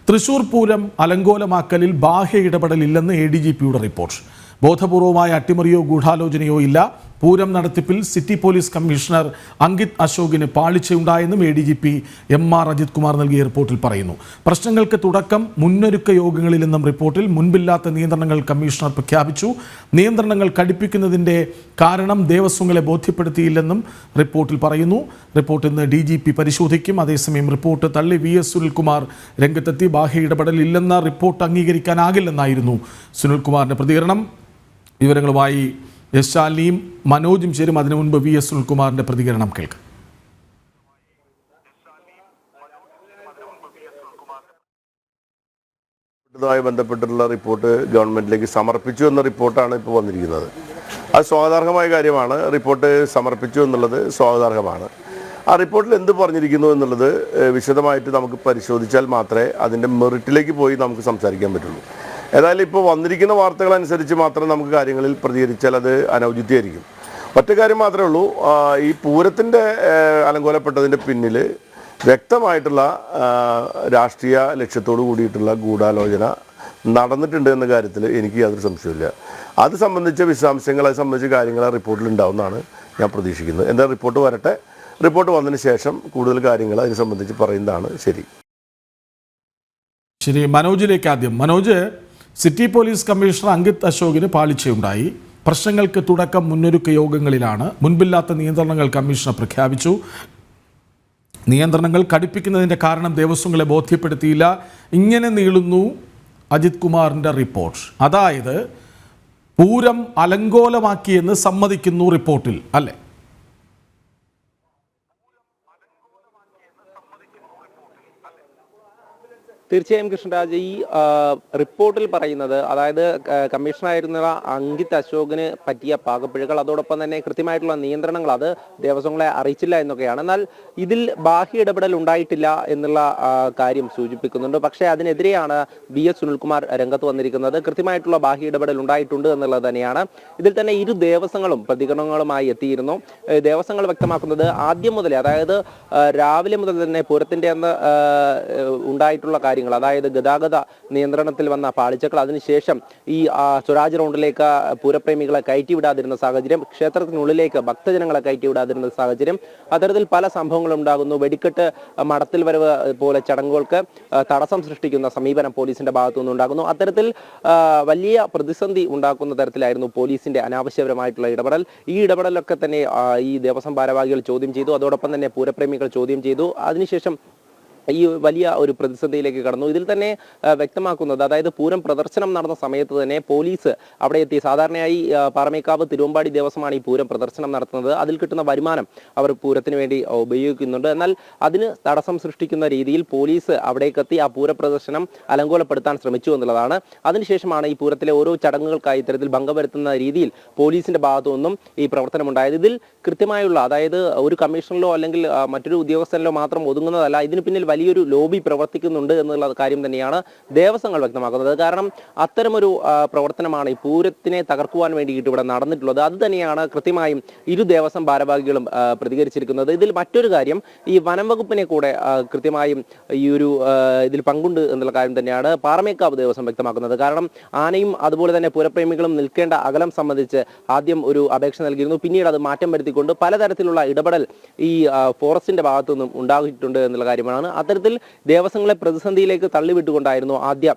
തൃശൂർ പൂരം അലങ്കോലമാക്കലിൽ ബാഹ്യ ഇടപെടലില്ലെന്ന് ADGPയുടെ റിപ്പോർട്ട്. ബോധപൂർവമായ അട്ടിമറിയോ ഗൂഢാലോചനയോ ഇല്ല. പൂരം നടത്തിപ്പിൽ സിറ്റി പോലീസ് കമ്മീഷണർ അങ്കിത് അശോകിന് പാളിച്ചയുണ്ടായെന്നും ADGP MR അജിത് കുമാർ നൽകിയ റിപ്പോർട്ടിൽ പറയുന്നു. പ്രശ്നങ്ങൾക്ക് തുടക്കം മുന്നൊരുക്ക യോഗങ്ങളിലെന്നും റിപ്പോർട്ടിൽ മുൻപില്ലാത്ത നിയന്ത്രണങ്ങൾ കമ്മീഷണർ പ്രഖ്യാപിച്ചു. നിയന്ത്രണങ്ങൾ കടുപ്പിക്കുന്നതിൻ്റെ കാരണം ദേവസ്വങ്ങളെ ബോധ്യപ്പെടുത്തിയില്ലെന്നും റിപ്പോർട്ടിൽ പറയുന്നു. റിപ്പോർട്ട് ഇന്ന് DGP പരിശോധിക്കും. അതേസമയം റിപ്പോർട്ട് തള്ളി VS സുനിൽകുമാർ രംഗത്തെത്തി. ബാഹ്യ ഇടപെടൽ ഇല്ലെന്ന റിപ്പോർട്ട് അംഗീകരിക്കാനാകില്ലെന്നായിരുന്നു സുനിൽകുമാറിന്റെ പ്രതികരണം. വിവരങ്ങളുമായി എസ് ശാലിനിയും മനോജും ചേരും. അതിനു മുൻപ് VS സുനിൽകുമാറിന്റെ പ്രതികരണം കേൾക്കാം. ഇതുമായി ബന്ധപ്പെട്ടുള്ള റിപ്പോർട്ട് ഗവൺമെന്റിലേക്ക് സമർപ്പിച്ചു എന്ന റിപ്പോർട്ടാണ് ഇപ്പോൾ വന്നിരിക്കുന്നത്. അത് സ്വാഗതാർഹമായ കാര്യമാണ്. റിപ്പോർട്ട് സമർപ്പിച്ചു എന്നുള്ളത് സ്വാഗതാർഹമാണ്. ആ റിപ്പോർട്ടിൽ എന്ത് പറഞ്ഞിരിക്കുന്നു എന്നുള്ളത് വിശദമായിട്ട് നമുക്ക് പരിശോധിച്ചാൽ മാത്രമേ അതിൻ്റെ മെറിറ്റിലേക്ക് പോയി നമുക്ക് സംസാരിക്കാൻ പറ്റുള്ളൂ. ഏതായാലും ഇപ്പോൾ വന്നിരിക്കുന്ന വാർത്തകൾ അനുസരിച്ച് മാത്രം നമുക്ക് കാര്യങ്ങളിൽ പ്രതികരിച്ചാൽ അത് അനൗചിത്യമായിരിക്കും. ഒറ്റ കാര്യം മാത്രമേ ഉള്ളൂ, ഈ പൂരത്തിൻ്റെ അലങ്കോലപ്പെട്ടതിൻ്റെ പിന്നിൽ വ്യക്തമായിട്ടുള്ള രാഷ്ട്രീയ ലക്ഷ്യത്തോടു കൂടിയിട്ടുള്ള ഗൂഢാലോചന നടന്നിട്ടുണ്ട് എന്ന കാര്യത്തിൽ എനിക്ക് യാതൊരു സംശയമില്ല. അത് സംബന്ധിച്ച വിശദാംശങ്ങൾ, അത് സംബന്ധിച്ച കാര്യങ്ങൾ ആ റിപ്പോർട്ടിൽ ഉണ്ടാവുമെന്നാണ് ഞാൻ പ്രതീക്ഷിക്കുന്നത്. എന്താ റിപ്പോർട്ട് വരട്ടെ. റിപ്പോർട്ട് വന്നതിന് ശേഷം കൂടുതൽ കാര്യങ്ങൾ അതിനെ സംബന്ധിച്ച് പറയുന്നതാണ് ശരി. മനോജിലേക്ക് ആദ്യം. Manoj, city police commissioner Ankit അശോകിന് പാളിച്ചയുണ്ടായി. പ്രശ്നങ്ങൾക്ക് തുടക്കം മുന്നൊരുക്ക യോഗങ്ങളിലാണ്. മുൻപില്ലാത്ത നിയന്ത്രണങ്ങൾ കമ്മീഷണർ പ്രഖ്യാപിച്ചു. നിയന്ത്രണങ്ങൾ കടുപ്പിക്കുന്നതിൻ്റെ കാരണം ദേവസ്വങ്ങളെ ബോധ്യപ്പെടുത്തിയില്ല. ഇങ്ങനെ നീളുന്നു അജിത് കുമാറിൻ്റെ റിപ്പോർട്ട്. അതായത് പൂരം അലങ്കോലമാക്കിയെന്ന് സമ്മതിക്കുന്നു റിപ്പോർട്ടിൽ, അല്ലേ? തീർച്ചയായും കൃഷ്ണരാജ്, ഈ റിപ്പോർട്ടിൽ പറയുന്നത്, അതായത് കമ്മീഷണറായിരുന്ന അങ്കിത് അശോകിന് പറ്റിയ പാകപ്പിഴകൾ, അതോടൊപ്പം തന്നെ കൃത്യമായിട്ടുള്ള നിയന്ത്രണങ്ങൾ അത് ദേവസ്വങ്ങളെ അറിയിച്ചില്ല എന്നൊക്കെയാണ്. എന്നാൽ ഇതിൽ ബാഹ്യ ഇടപെടൽ ഉണ്ടായിട്ടില്ല എന്നുള്ള കാര്യം സൂചിപ്പിക്കുന്നുണ്ട്. പക്ഷേ അതിനെതിരെയാണ് VS സുനിൽകുമാർ രംഗത്ത് വന്നിരിക്കുന്നത്. കൃത്യമായിട്ടുള്ള ബാഹ്യ ഇടപെടൽ ഉണ്ടായിട്ടുണ്ട് എന്നുള്ളത് തന്നെയാണ്. ഇതിൽ തന്നെ ഇരു ദേവസ്വങ്ങളും പ്രതികരണങ്ങളുമായി എത്തിയിരുന്നു. ദേവസ്വങ്ങൾ വ്യക്തമാക്കുന്നത് ആദ്യം മുതലേ, അതായത് രാവിലെ മുതൽ തന്നെ പൂരത്തിൻ്റെ അന്ന് ഉണ്ടായിട്ടുള്ള കാര്യങ്ങൾ, അതായത് ഗതാഗത നിയന്ത്രണത്തിൽ വന്ന പാളിച്ചകൾ, അതിനുശേഷം ഈ സ്വരാജ് റൗണ്ടിലേക്ക് പൂരപ്രേമികളെ കയറ്റിവിടാതിരുന്ന സാഹചര്യം, ക്ഷേത്രത്തിനുള്ളിലേക്ക് ഭക്തജനങ്ങളെ കയറ്റിവിടാതിരുന്ന സാഹചര്യം, അത്തരത്തിൽ പല സംഭവങ്ങളും ഉണ്ടാകുന്നു. വെടിക്കെട്ട് മടത്തിൽ വരവ് പോലെ ചടങ്ങുകൾക്ക് തടസ്സം സൃഷ്ടിക്കുന്ന സമീപനം പോലീസിന്റെ ഭാഗത്തു നിന്നുണ്ടാകുന്നു. അത്തരത്തിൽ വലിയ പ്രതിസന്ധി ഉണ്ടാക്കുന്ന തരത്തിലായിരുന്നു പോലീസിന്റെ അനാവശ്യപരമായിട്ടുള്ള ഇടപെടൽ. ഈ ഇടപെടലൊക്കെ തന്നെ ഈ ദേവസ്വം ഭാരവാഹികൾ ചോദ്യം ചെയ്തു. അതോടൊപ്പം തന്നെ പൂരപ്രേമികൾ ചോദ്യം ചെയ്തു. അതിനുശേഷം ഈ വലിയ ഒരു പ്രതിസന്ധിയിലേക്ക് കടന്നു. ഇതിൽ തന്നെ വ്യക്തമാക്കുന്നത്, അതായത് പൂരം പ്രദർശനം നടന്ന സമയത്ത് തന്നെ പോലീസ് അവിടെ എത്തി. സാധാരണയായി പാറമേക്കാവ് തിരുവമ്പാടി ദേവസ്വമാണ് ഈ പൂരം പ്രദർശനം നടത്തുന്നത്. അതിൽ കിട്ടുന്ന വരുമാനം അവർ പൂരത്തിന് വേണ്ടി ഉപയോഗിക്കുന്നുണ്ട്. എന്നാൽ അതിന് തടസ്സം സൃഷ്ടിക്കുന്ന രീതിയിൽ പോലീസ് അവിടേക്കെത്തി ആ പൂരപ്രദർശനം അലങ്കോലപ്പെടുത്താൻ ശ്രമിച്ചു എന്നുള്ളതാണ്. അതിനുശേഷമാണ് ഈ പൂരത്തിലെ ഓരോ ചടങ്ങുകൾക്കായി ഇത്തരത്തിൽ ഭംഗം വരുത്തുന്ന രീതിയിൽ പോലീസിന്റെ ഭാഗത്തു നിന്നും ഈ പ്രവർത്തനമുണ്ടായത്. ഇതിൽ കൃത്യമായുള്ള, അതായത് ഒരു കമ്മീഷണറിലോ അല്ലെങ്കിൽ മറ്റൊരു ഉദ്യോഗസ്ഥനിലോ മാത്രം ഒതുങ്ങുന്നതല്ല. ഇതിന് പിന്നിൽ വലിയൊരു ലോബി പ്രവർത്തിക്കുന്നുണ്ട് എന്നുള്ള കാര്യം തന്നെയാണ് ദേവസ്വങ്ങൾ വ്യക്തമാക്കുന്നത്. കാരണം അത്തരമൊരു പ്രവർത്തനമാണ് ഈ പൂരത്തിനെ തകർക്കുവാൻ വേണ്ടിയിട്ട് ഇവിടെ നടന്നിട്ടുള്ളത്. അത് തന്നെയാണ് കൃത്യമായും ഇരു ദേവസ്വം ഭാരവാഹികളും പ്രതികരിച്ചിരിക്കുന്നത്. ഇതിൽ മറ്റൊരു കാര്യം, ഈ വനം വകുപ്പിനെ കൂടെ കൃത്യമായും ഈ ഒരു ഇതിൽ പങ്കുണ്ട് എന്നുള്ള കാര്യം തന്നെയാണ് പാറമേക്കാവ് ദേവസ്വം വ്യക്തമാക്കുന്നത്. കാരണം ആനയും അതുപോലെ തന്നെ പൂരപ്രേമികളും നിൽക്കേണ്ട അകലം സംബന്ധിച്ച് ആദ്യം ഒരു അപേക്ഷ നൽകിയിരുന്നു. പിന്നീട് അത് മാറ്റം വരുത്തിക്കൊണ്ട് പലതരത്തിലുള്ള ഇടപെടൽ ഈ ഫോറസ്റ്റിന്റെ ഭാഗത്തു നിന്നും ഉണ്ടാക്കിയിട്ടുണ്ട് എന്നുള്ള കാര്യമാണ്. അത്തരത്തിൽ ദേവസ്വങ്ങളെ പ്രതിസന്ധിയിലേക്ക് തള്ളിവിട്ടുകൊണ്ടായിരുന്നു ആദ്യം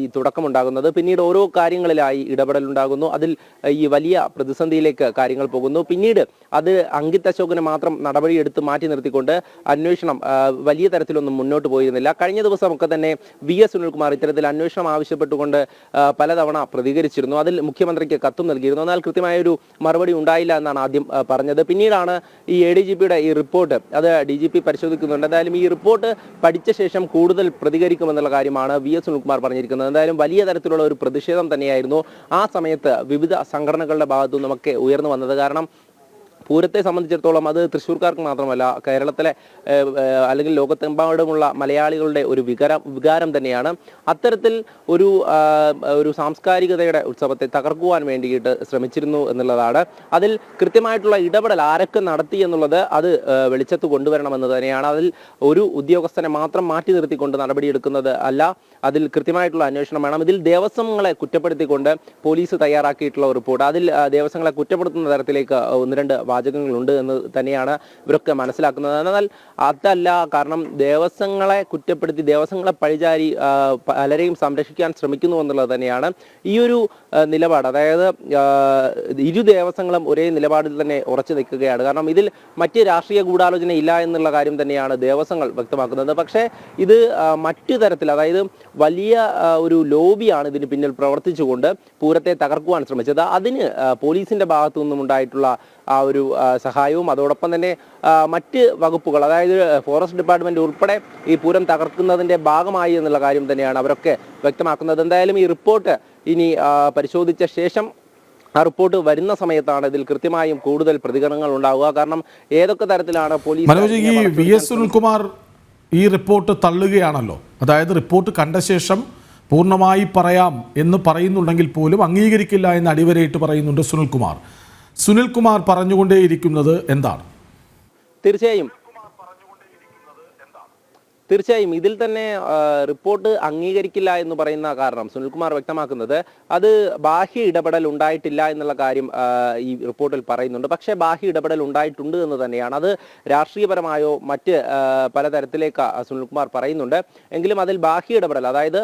ഈ തുടക്കമുണ്ടാകുന്നത്. പിന്നീട് ഓരോ കാര്യങ്ങളിലായി ഇടപെടൽ ഉണ്ടാകുന്നു. അതിൽ ഈ വലിയ പ്രതിസന്ധിയിലേക്ക് കാര്യങ്ങൾ പോകുന്നു. പിന്നീട് അത് അങ്കിത് അശോകിനെ മാത്രം നടപടിയെടുത്ത് മാറ്റി നിർത്തിക്കൊണ്ട് അന്വേഷണം വലിയ തരത്തിലൊന്നും മുന്നോട്ട് പോയിരുന്നില്ല. കഴിഞ്ഞ ദിവസമൊക്കെ തന്നെ VS സുനിൽകുമാർ ഇത്തരത്തിൽ അന്വേഷണം ആവശ്യപ്പെട്ടുകൊണ്ട് പലതവണ പ്രതികരിച്ചിരുന്നു. അതിൽ മുഖ്യമന്ത്രിക്ക് കത്തും നൽകിയിരുന്നു. എന്നാൽ കൃത്യമായൊരു മറുപടി ഉണ്ടായില്ല എന്നാണ് ആദ്യം പറഞ്ഞത്. പിന്നീടാണ് ഈ ADGPയുടെ ഈ റിപ്പോർട്ട്, അത് DGP പരിശോധിക്കുന്നുണ്ട്. എന്തായാലും ഈ റിപ്പോർട്ട് പഠിച്ച ശേഷം കൂടുതൽ പ്രതികരിക്കുമെന്നുള്ള കാര്യമാണ് VS സുനിൽകുമാർ പറഞ്ഞിരിക്കുന്നത്. എന്തായാലും വലിയ തരത്തിലുള്ള ഒരു പ്രതിഷേധം തന്നെയായിരുന്നു ആ സമയത്ത് വിവിധ സംഘടനകളുടെ ഭാഗത്തു നിന്നുമൊക്കെ ഉയർന്നു വന്നത്. കാരണം പൂരത്തെ സംബന്ധിച്ചിടത്തോളം അത് തൃശ്ശൂർക്കാർക്ക് മാത്രമല്ല കേരളത്തിലെ അല്ലെങ്കിൽ ലോകത്തെമ്പാടുമുള്ള മലയാളികളുടെ ഒരു വികാരം തന്നെയാണ്. അത്തരത്തിൽ ഒരു സാംസ്കാരികതയുടെ ഉത്സവത്തെ തകർക്കുവാൻ വേണ്ടിയിട്ട് ശ്രമിച്ചിരുന്നു എന്നുള്ളതാണ്. അതിൽ കൃത്യമായിട്ടുള്ള ഇടപെടൽ ആരൊക്കെ നടത്തി എന്നുള്ളത് അത് വെളിച്ചത്ത് കൊണ്ടുവരണമെന്ന് തന്നെയാണ്. അതിൽ ഒരു ഉദ്യോഗസ്ഥനെ മാത്രം മാറ്റി നിർത്തിക്കൊണ്ട് നടപടിയെടുക്കുന്നത് അല്ല, അതിൽ കൃത്യമായിട്ടുള്ള അന്വേഷണം വേണം. ഇതിൽ ദേവസ്വങ്ങളെ കുറ്റപ്പെടുത്തിക്കൊണ്ട് പോലീസ് തയ്യാറാക്കിയിട്ടുള്ള റിപ്പോർട്ട്, അതിൽ ദേവസ്വങ്ങളെ കുറ്റപ്പെടുത്തുന്ന തരത്തിലേക്ക് 1-2 വാചകങ്ങളുണ്ട് എന്ന് തന്നെയാണ് ഇവരൊക്കെ മനസ്സിലാക്കുന്നത്. എന്നാൽ അതല്ല, കാരണം ദേവസ്വങ്ങളെ കുറ്റപ്പെടുത്തി ദേവസ്വങ്ങളെ പഴിചാരി പലരെയും സംരക്ഷിക്കാൻ ശ്രമിക്കുന്നു എന്നുള്ളത് തന്നെയാണ് ഈ ഒരു നിലപാട്. അതായത് ഇരു ദേവസ്വങ്ങളും ഒരേ നിലപാടിൽ തന്നെ ഉറച്ചു നിൽക്കുകയാണ്. കാരണം ഇതിൽ മറ്റ് രാഷ്ട്രീയ ഗൂഢാലോചന ഇല്ല എന്നുള്ള കാര്യം തന്നെയാണ് ദേവസ്വങ്ങൾ വ്യക്തമാക്കുന്നത്. പക്ഷേ ഇത് മറ്റു തരത്തിൽ, അതായത് വലിയ ഒരു ലോബിയാണ് ഇതിന് പിന്നിൽ പ്രവർത്തിച്ചുകൊണ്ട് പൂരത്തെ തകർക്കുവാൻ ശ്രമിച്ചത്. അതിന് പോലീസിന്റെ ഭാഗത്തു നിന്നും ഉണ്ടായിട്ടുള്ള ആ ഒരു സഹായവും അതോടൊപ്പം തന്നെ മറ്റ് വകുപ്പുകൾ, അതായത് ഫോറസ്റ്റ് ഡിപ്പാർട്ട്മെന്റ് ഉൾപ്പെടെ ഈ പൂരം തകർക്കുന്നതിന്റെ ഭാഗമായി എന്നുള്ള കാര്യം തന്നെയാണ് അവരൊക്കെ വ്യക്തമാക്കുന്നത്. എന്തായാലും ഈ റിപ്പോർട്ട് ഇനി പരിശോധിച്ച ശേഷം ആ റിപ്പോർട്ട് വരുന്ന സമയത്താണ് ഇതിൽ കൃത്യമായും കൂടുതൽ പ്രതികരണങ്ങൾ ഉണ്ടാവുക. കാരണം ഏതൊക്കെ തരത്തിലാണ് പോലീസ് മനോജ്, ഈ VS സുനിൽകുമാർ ഈ റിപ്പോർട്ട് തള്ളുകയാണല്ലോ. അതായത് റിപ്പോർട്ട് കണ്ട ശേഷം പൂർണ്ണമായി പറയാം എന്ന് പറയുന്നുണ്ടെങ്കിൽ പോലും അംഗീകരിക്കില്ല എന്ന് അടിവരയിട്ട് പറയുന്നുണ്ട് സുനിൽകുമാർ പറഞ്ഞുകൊണ്ടേയിരിക്കുന്നത് എന്താണ്? തീർച്ചയായും ഇതിൽ തന്നെ റിപ്പോർട്ട് അംഗീകരിക്കില്ല എന്ന് പറയുന്ന കാരണം സുനിൽകുമാർ വ്യക്തമാക്കുന്നത് അത് ബാഹ്യ ഇടപെടൽ ഉണ്ടായിട്ടില്ല എന്നുള്ള കാര്യം ഈ റിപ്പോർട്ടിൽ പറയുന്നുണ്ട്. പക്ഷേ ബാഹ്യ ഇടപെടൽ ഉണ്ടായിട്ടുണ്ട് എന്ന് തന്നെയാണ്. അത് രാഷ്ട്രീയപരമായോ മറ്റ് പലതരത്തിലേക്ക് സുനിൽകുമാർ പറയുന്നുണ്ട്. എങ്കിലും അതിൽ ബാഹ്യ ഇടപെടൽ, അതായത്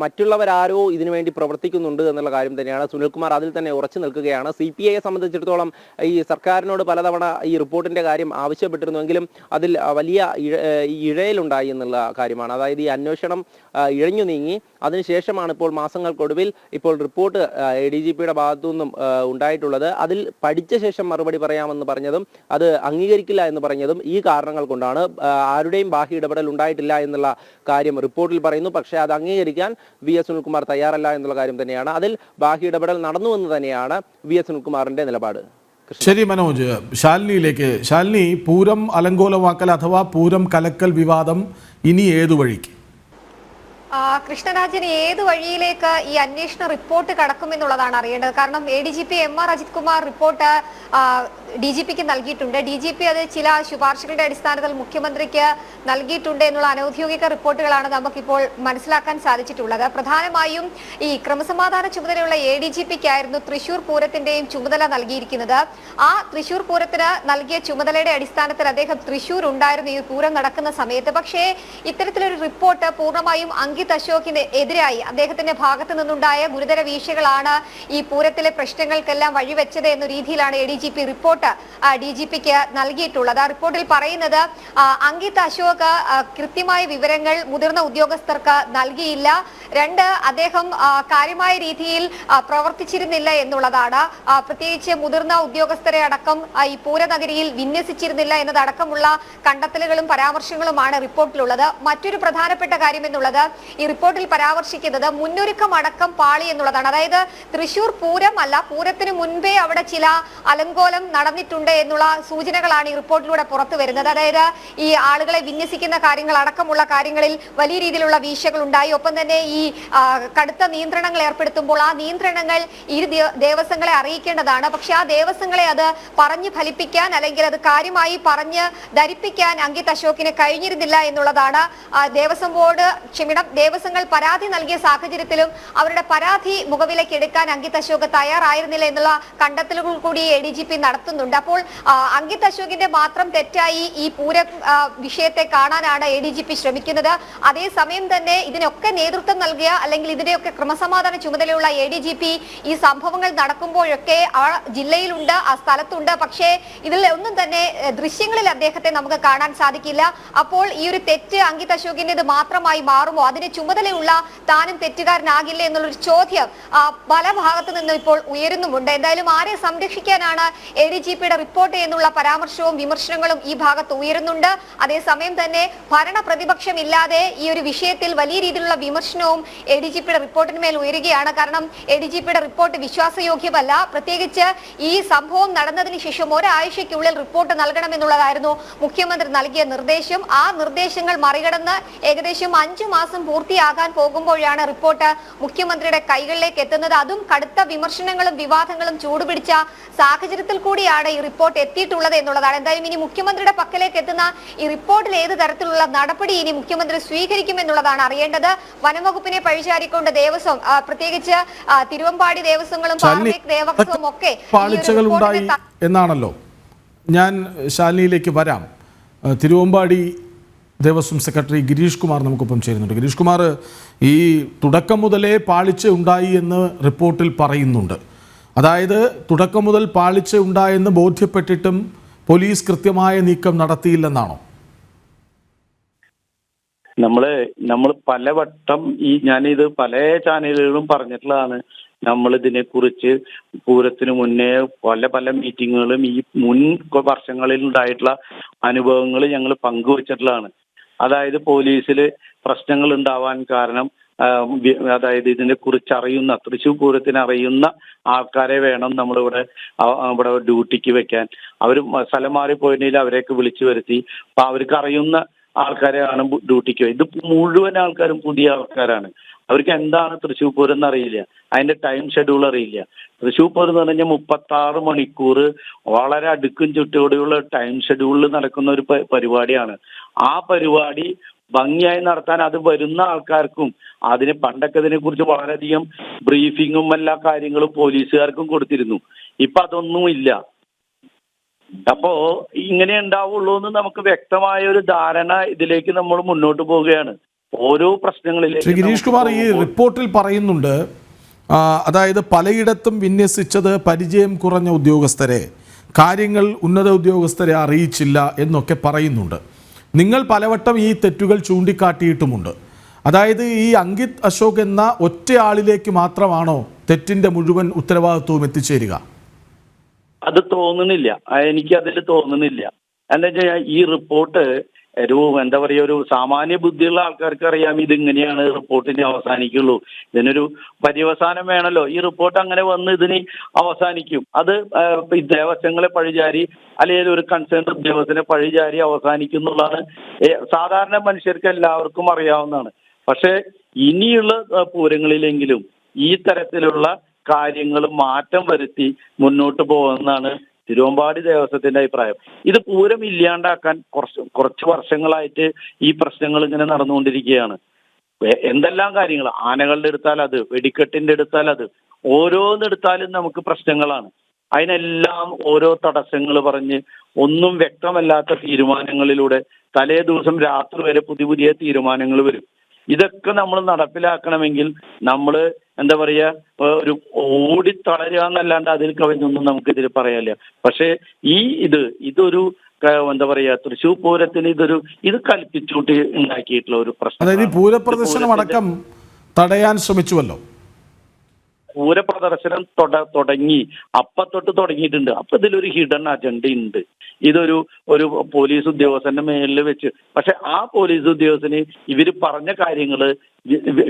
മറ്റുള്ളവരാരോ ഇതിനു വേണ്ടി പ്രവർത്തിക്കുന്നുണ്ട് എന്നുള്ള കാര്യം തന്നെയാണ് സുനിൽകുമാർ അതിൽ തന്നെ ഉറച്ചു നിൽക്കുകയാണ്. CPIയെ സംബന്ധിച്ചിടത്തോളം ഈ സർക്കാരിനോട് പലതവണ ഈ റിപ്പോർട്ടിന്റെ കാര്യം ആവശ്യപ്പെട്ടിരുന്നുവെങ്കിലും അതിൽ വലിയ ഇഴയിലുണ്ടായി എന്നുള്ള കാര്യമാണ്. അതായത് ഈ അന്വേഷണം ഇഴഞ്ഞു നീങ്ങി അതിനുശേഷമാണ് ഇപ്പോൾ മാസങ്ങൾക്കൊടുവിൽ ഇപ്പോൾ റിപ്പോർട്ട് ADGPയുടെ ഭാഗത്തു നിന്നും ഉണ്ടായിട്ടുള്ളത്. അതിൽ പഠിച്ച ശേഷം മറുപടി പറയാമെന്ന് പറഞ്ഞതും അത് അംഗീകരിക്കില്ല എന്ന് പറഞ്ഞതും ഈ കാരണങ്ങൾ കൊണ്ടാണ്. ആരുടെയും ബാഹ്യ ഇടപെടൽ ഉണ്ടായിട്ടില്ല എന്നുള്ള കാര്യം റിപ്പോർട്ടിൽ പറയുന്നു. പക്ഷേ അത് അംഗീകരിക്കാൻ VS സുനിൽകുമാർ തയ്യാറല്ല എന്നുള്ള കാര്യം തന്നെയാണ്. അതിൽ ബാഹ്യ ഇടപെടൽ നടന്നുവെന്ന് തന്നെയാണ് VS സുനിൽകുമാറിന്റെ നിലപാട്. ശരി മനോജ്, ശാലിനി, പൂരം അലങ്കോലമാക്കൽ അഥവാ പൂരം കലക്കൽ വിവാദം ഇനി ഏതു വഴിക്ക്? കൃഷ്ണരാജന് ഏത് വഴിയിലേക്ക് ഈ അന്വേഷണ റിപ്പോർട്ട് കടക്കുമെന്നുള്ളതാണ് അറിയേണ്ടത്. കാരണം ADGP MR Ajith Kumar report DGPക്ക് നൽകിയിട്ടുണ്ട്. DGP അത് ചില ശുപാർശകളുടെ അടിസ്ഥാനത്തിൽ മുഖ്യമന്ത്രിക്ക് നൽകിയിട്ടുണ്ട് എന്നുള്ള അനൌദ്യോഗിക റിപ്പോർട്ടുകളാണ് നമുക്കിപ്പോൾ മനസ്സിലാക്കാൻ സാധിച്ചിട്ടുള്ളത്. പ്രധാനമായും ഈ ക്രമസമാധാന ചുമതലയുള്ള ADGPക്കായിരുന്നു തൃശൂർ പൂരത്തിന്റെയും ചുമതല നൽകിയിരിക്കുന്നത്. ആ തൃശൂർ പൂരത്തിന് നൽകിയ ചുമതലയുടെ അടിസ്ഥാനത്തിൽ അദ്ദേഹം തൃശൂർ ഉണ്ടായിരുന്നു ഈ പൂരം നടക്കുന്ന സമയത്ത്. പക്ഷേ ഇത്തരത്തിലൊരു റിപ്പോർട്ട് പൂർണ്ണമായും അശോകിന് എതിരായി അദ്ദേഹത്തിന്റെ ഭാഗത്തു നിന്നുണ്ടായ ഗുരുതര വീഴ്ചകളാണ് ഈ പൂരത്തിലെ പ്രശ്നങ്ങൾക്കെല്ലാം വഴിവെച്ചത് എന്ന രീതിയിലാണ് ADGP റിപ്പോർട്ട് DGPക്ക് നൽകിയിട്ടുള്ളത്. ആ റിപ്പോർട്ടിൽ പറയുന്നത് അങ്കിത് അശോക് കൃത്യമായ വിവരങ്ങൾ മുതിർന്ന ഉദ്യോഗസ്ഥർക്ക് നൽകിയില്ല. 2, അദ്ദേഹം കാര്യമായ രീതിയിൽ പ്രവർത്തിച്ചിരുന്നില്ല എന്നുള്ളതാണ്. പ്രത്യേകിച്ച് മുതിർന്ന ഉദ്യോഗസ്ഥരെ അടക്കം ഈ പൂരനഗരിയിൽ വിന്യസിച്ചിരുന്നില്ല എന്നതടക്കമുള്ള കണ്ടെത്തലുകളും പരാമർശങ്ങളുമാണ് റിപ്പോർട്ടിലുള്ളത്. മറ്റൊരു പ്രധാനപ്പെട്ട കാര്യം എന്നുള്ളത് ഈ റിപ്പോർട്ടിൽ പരാമർശിക്കുന്നത് മുന്നൊരുക്കം അടക്കം പാളി എന്നുള്ളതാണ്. അതായത് തൃശൂർ പൂരം അല്ല, പൂരത്തിന് മുൻപേ അവിടെ ചില അലങ്കോലം നടന്നിട്ടുണ്ട് എന്നുള്ള സൂചനകളാണ് ഈ റിപ്പോർട്ടിലൂടെ പുറത്തു വരുന്നത്. അതായത് ഈ ആളുകളെ വിന്യസിക്കുന്ന കാര്യങ്ങൾ അടക്കമുള്ള കാര്യങ്ങളിൽ വലിയ രീതിയിലുള്ള വീഴ്ചകൾ ഉണ്ടായി. ഒപ്പം തന്നെ ഈ കടുത്ത നിയന്ത്രണങ്ങൾ ഏർപ്പെടുത്തുമ്പോൾ ആ നിയന്ത്രണങ്ങൾ ഇരു ദേവസ്വങ്ങളെ അറിയിക്കേണ്ടതാണ്. പക്ഷെ ആ ദേവസ്വങ്ങളെ അത് പറഞ്ഞ് ഫലിപ്പിക്കാൻ അല്ലെങ്കിൽ അത് കാര്യമായി പറഞ്ഞ് ധരിപ്പിക്കാൻ അങ്കിത് അശോകിന് കഴിഞ്ഞിരുന്നില്ല എന്നുള്ളതാണ്. ദേവസ്വങ്ങൾ പരാതി നൽകിയ സാഹചര്യത്തിലും അവരുടെ പരാതി മുഖവിലേക്ക് എടുക്കാൻ അങ്കിത് അശോക് തയ്യാറായിരുന്നില്ല എന്നുള്ള കണ്ടെത്തലുകൾ കൂടി ADGP നടത്തുന്നുണ്ട്. അപ്പോൾ അങ്കിത് അശോകിന്റെ മാത്രം തെറ്റായി ഈ പൂരം വിഷയത്തെ കാണാനാണ് ADGP ശ്രമിക്കുന്നത്. അതേസമയം തന്നെ ഇതിനൊക്കെ നേതൃത്വം നൽകിയ അല്ലെങ്കിൽ ഇതിന്റെയൊക്കെ ക്രമസമാധാന ചുമതലയുള്ള ADGP ഈ സംഭവങ്ങൾ നടക്കുമ്പോഴൊക്കെ ആ ജില്ലയിലുണ്ട്, ആ സ്ഥലത്തുണ്ട്. പക്ഷേ ഇതിൽ ഒന്നും തന്നെ ദൃശ്യങ്ങളിൽ അദ്ദേഹത്തെ നമുക്ക് കാണാൻ സാധിക്കില്ല. അപ്പോൾ ഈ ഒരു തെറ്റ് അങ്കിത് അശോകിന്റേത് മാത്രമായി മാറുമോ? അതിന് ചുമതലയുള്ള താനും തെറ്റുകാരനാകില്ലേ എന്നുള്ളൊരു ചോദ്യം പല ഭാഗത്തു നിന്നും ഇപ്പോൾ ഉയരുന്നുമുണ്ട്. എന്തായാലും ആരെ സംരക്ഷിക്കാനാണ് ADGP DGPയുടെ റിപ്പോർട്ട് എന്നുള്ള പരാമർശവും വിമർശനങ്ങളും ഈ ഭാഗത്ത് ഉയരുന്നുണ്ട്. അതേസമയം തന്നെ ഭരണ പ്രതിപക്ഷമില്ലാതെ ഈ ഒരു വിഷയത്തിൽ വലിയ രീതിയിലുള്ള വിമർശനവും ADGPയുടെ റിപ്പോർട്ടിന്മേൽ ഉയരുകയാണ്. കാരണം ADGPയുടെ റിപ്പോർട്ട് വിശ്വാസയോഗ്യമല്ല. പ്രത്യേകിച്ച് ഈ സംഭവം നടന്നതിന് ശേഷം ഒരാഴ്ചയ്ക്കുള്ളിൽ റിപ്പോർട്ട് നൽകണമെന്നുള്ളതായിരുന്നു മുഖ്യമന്ത്രി നൽകിയ നിർദ്ദേശം. ആ നിർദ്ദേശങ്ങൾ മറികടന്ന് ഏകദേശം 5 മാസം പൂർത്തിയാകാൻ പോകുമ്പോഴാണ് റിപ്പോർട്ട് മുഖ്യമന്ത്രിയുടെ കൈകളിലേക്ക് എത്തുന്നത്. അതും കടുത്ത വിമർശനങ്ങളും വിവാദങ്ങളും ചൂടുപിടിച്ച സാഹചര്യത്തിൽ കൂടിയാണ് ഈ റിപ്പോർട്ട് എത്തിയിട്ടുള്ളത് എന്നുള്ളതാണ്. എന്തായാലും ഇനി മുഖ്യമന്ത്രിയുടെ പക്കലേക്ക് എത്തുന്ന ഈ റിപ്പോർട്ടിൽ ഏത് തരത്തിലുള്ള നടപടി ഇനി മുഖ്യമന്ത്രി സ്വീകരിക്കുമെന്നുള്ളതാണ് അറിയേണ്ടത്. വനംവകുപ്പിനെ പഴിചാരിക്കൊണ്ട് ദേവസ്വം, പ്രത്യേകിച്ച് തിരുവമ്പാടി ദേവസ്വങ്ങളും പാർവ്വതീക് ദേവസ്വവും ഒക്കെ പാളിച്ചകൾ ഉണ്ടായി എന്നാണല്ലോ. ഞാൻ ശാലിനിയിലേക്ക് വരാം. തിരുവമ്പാടി ദേവസ്വം സെക്രട്ടറി ഗിരീഷ് കുമാർ നമുക്കൊപ്പം ചേരുന്നുണ്ട്. ഗിരീഷ് കുമാർ, ഈ തുടക്കം മുതലേ പാളിച്ച ഉണ്ടായി എന്ന് റിപ്പോർട്ടിൽ പറയുന്നുണ്ട്. അതായത് തുടക്കം മുതൽ പാളിച്ച ഉണ്ടായെന്ന് ബോധ്യപ്പെട്ടിട്ടും പോലീസ് കൃത്യമായ നീക്കം നടത്തിയില്ലെന്നാണോ? നമ്മൾ പലവട്ടം ഞാനിത് പല ചാനലുകളിലും പറഞ്ഞിട്ടുള്ളതാണ്. നമ്മൾ ഇതിനെക്കുറിച്ച് പൂരത്തിന് മുന്നേ പല മീറ്റിങ്ങുകളും ഈ മുൻ വർഷങ്ങളിൽ ഉണ്ടായിട്ടുള്ള അനുഭവങ്ങൾ ഞങ്ങൾ പങ്കുവച്ചിട്ടുള്ളതാണ്. അതായത് പോലീസിൽ പ്രശ്നങ്ങൾ ഉണ്ടാവാൻ കാരണം അതായത് ഇതിനെ കുറിച്ച് അറിയുന്ന, തൃശ്ശൂർ പൂരത്തിന് അറിയുന്ന ആൾക്കാരെ വേണം നമ്മളിവിടെ ഡ്യൂട്ടിക്ക് വെക്കാൻ. അവർ സ്ഥലം മാറിപ്പോയിട്ടുണ്ടെങ്കിൽ അവരെയൊക്കെ വിളിച്ചു വരുത്തി അവർക്ക് അറിയുന്ന ആൾക്കാരെയാണ് ഡ്യൂട്ടിക്ക്. ഇത് മുഴുവൻ ആൾക്കാരും പുതിയ ആൾക്കാരാണ്. അവർക്ക് എന്താണ് തൃശ്ശൂർ പൂരം എന്നറിയില്ല, അതിന്റെ ടൈം ഷെഡ്യൂൾ അറിയില്ല. തൃശ്ശൂർ പൂരം എന്ന് പറഞ്ഞാൽ 36 മണിക്കൂർ വളരെ അടുക്കും ചുറ്റോടെയുള്ള ടൈം ഷെഡ്യൂളിൽ നടക്കുന്ന ഒരു പരിപാടിയാണ്. ആ പരിപാടി ഭംഗിയായി നടത്താൻ അത് വരുന്ന ആൾക്കാർക്കും പണ്ടൊക്കെ ഇതിനെ കുറിച്ച് വളരെയധികം ബ്രീഫിങ്ങും എല്ലാ കാര്യങ്ങളും പോലീസുകാർക്കും കൊടുത്തിരുന്നു. ഇപ്പൊ അതൊന്നും ഇല്ല. അപ്പോ ഇങ്ങനെ ഉണ്ടാവുള്ളൂ എന്ന് നമുക്ക് വ്യക്തമായ ഒരു ധാരണ ഇതിലേക്ക് നമ്മൾ മുന്നോട്ട് പോവുകയാണ്. ഓരോ പ്രശ്നങ്ങളിലേക്ക് ഗിരീഷ് കുമാർ, ഈ റിപ്പോർട്ടിൽ പറയുന്നുണ്ട്, അതായത് പലയിടത്തും വിന്യസിച്ചത് പരിചയം കുറഞ്ഞ ഉദ്യോഗസ്ഥരെ, കാര്യങ്ങൾ ഉന്നത ഉദ്യോഗസ്ഥരെ അറിയിച്ചില്ല എന്നൊക്കെ പറയുന്നുണ്ട്. നിങ്ങൾ പലവട്ടം ഈ തെറ്റുകൾ ചൂണ്ടിക്കാട്ടിയിട്ടുമുണ്ട്. അതായത് ഈ അങ്കിത് അശോക് എന്ന ഒറ്റയാളിലേക്ക് മാത്രമാണോ തെറ്റിന്റെ മുഴുവൻ ഉത്തരവാദിത്വവും എത്തിച്ചേരുക? അത് തോന്നുന്നില്ല, എനിക്കതിൽ തോന്നുന്നില്ല. എന്താ വെച്ചാൽ ഈ റിപ്പോർട്ട് ഒരു സാമാന്യ ബുദ്ധിയുള്ള ആൾക്കാർക്ക് അറിയാം ഇതിങ്ങനെയാണ് റിപ്പോർട്ടിന് അവസാനിക്കുള്ളൂ. ഇതിനൊരു പര്യവസാനം വേണമല്ലോ. ഈ റിപ്പോർട്ട് അങ്ങനെ വന്ന് ഇതിന് അവസാനിക്കും. അത് ദേവസ്വങ്ങളെ പഴിചാരി അല്ലെങ്കിൽ ഒരു കൺസേൺ ഉദ്യോഗസ്ഥനെ പഴിചാരി അവസാനിക്കുന്നുള്ളതാണ് സാധാരണ മനുഷ്യർക്ക് എല്ലാവർക്കും അറിയാവുന്നതാണ്. പക്ഷെ ഇനിയുള്ള പൂരങ്ങളിലെങ്കിലും ഈ തരത്തിലുള്ള കാര്യങ്ങൾ മാറ്റം വരുത്തി മുന്നോട്ട് പോകുന്നതാണ് തിരുവമ്പാടി ദേവസ്വത്തിന്റെ അഭിപ്രായം. ഇത് പൂരം ഇല്ലാണ്ടാക്കാൻ കുറച്ച് വർഷങ്ങളായിട്ട് ഈ പ്രശ്നങ്ങൾ ഇങ്ങനെ നടന്നുകൊണ്ടിരിക്കുകയാണ്. എന്തെല്ലാം കാര്യങ്ങൾ, ആനകളുടെ എടുത്താൽ അത്, വെടിക്കെട്ടിന്റെ എടുത്താൽ അത്, ഓരോന്നെടുത്താലും നമുക്ക് പ്രശ്നങ്ങളാണ്. അതിനെല്ലാം ഓരോ തടസ്സങ്ങൾ പറഞ്ഞ് ഒന്നും വ്യക്തമല്ലാത്ത തീരുമാനങ്ങളിലൂടെ തലേ ദിവസം രാത്രി വരെ പുതിയ തീരുമാനങ്ങൾ വരും. ഇതൊക്കെ നമ്മൾ നടപ്പിലാക്കണമെങ്കിൽ നമ്മൾ ഒരു ഓടിത്തളരുക എന്നല്ലാണ്ട് അതിൽ കവിഞ്ഞൊന്നും നമുക്കിതിൽ പറയാനില്ല. പക്ഷേ ഇതൊരു തൃശ്ശൂർ പൂരത്തിന് ഇത് കൽപ്പിച്ചൂട്ടി ഉണ്ടാക്കിയിട്ടുള്ള ഒരു പ്രശ്നം. അതായത് ഈ പൂരപ്രദർശനം അടക്കം തടയാൻ ശ്രമിച്ചുവല്ലോ. പൂരപ്രദർശനം തുടങ്ങി തൊട്ട് തുടങ്ങിയിട്ടുണ്ട്. അപ്പൊ ഇതിലൊരു ഹിഡൻ അജണ്ട ഉണ്ട്. ഇതൊരു പോലീസ് ഉദ്യോഗസ്ഥന്റെ മേലിൽ വെച്ച്, പക്ഷെ ആ പോലീസ് ഉദ്യോഗസ്ഥന് ഇവര് പറഞ്ഞ കാര്യങ്ങള്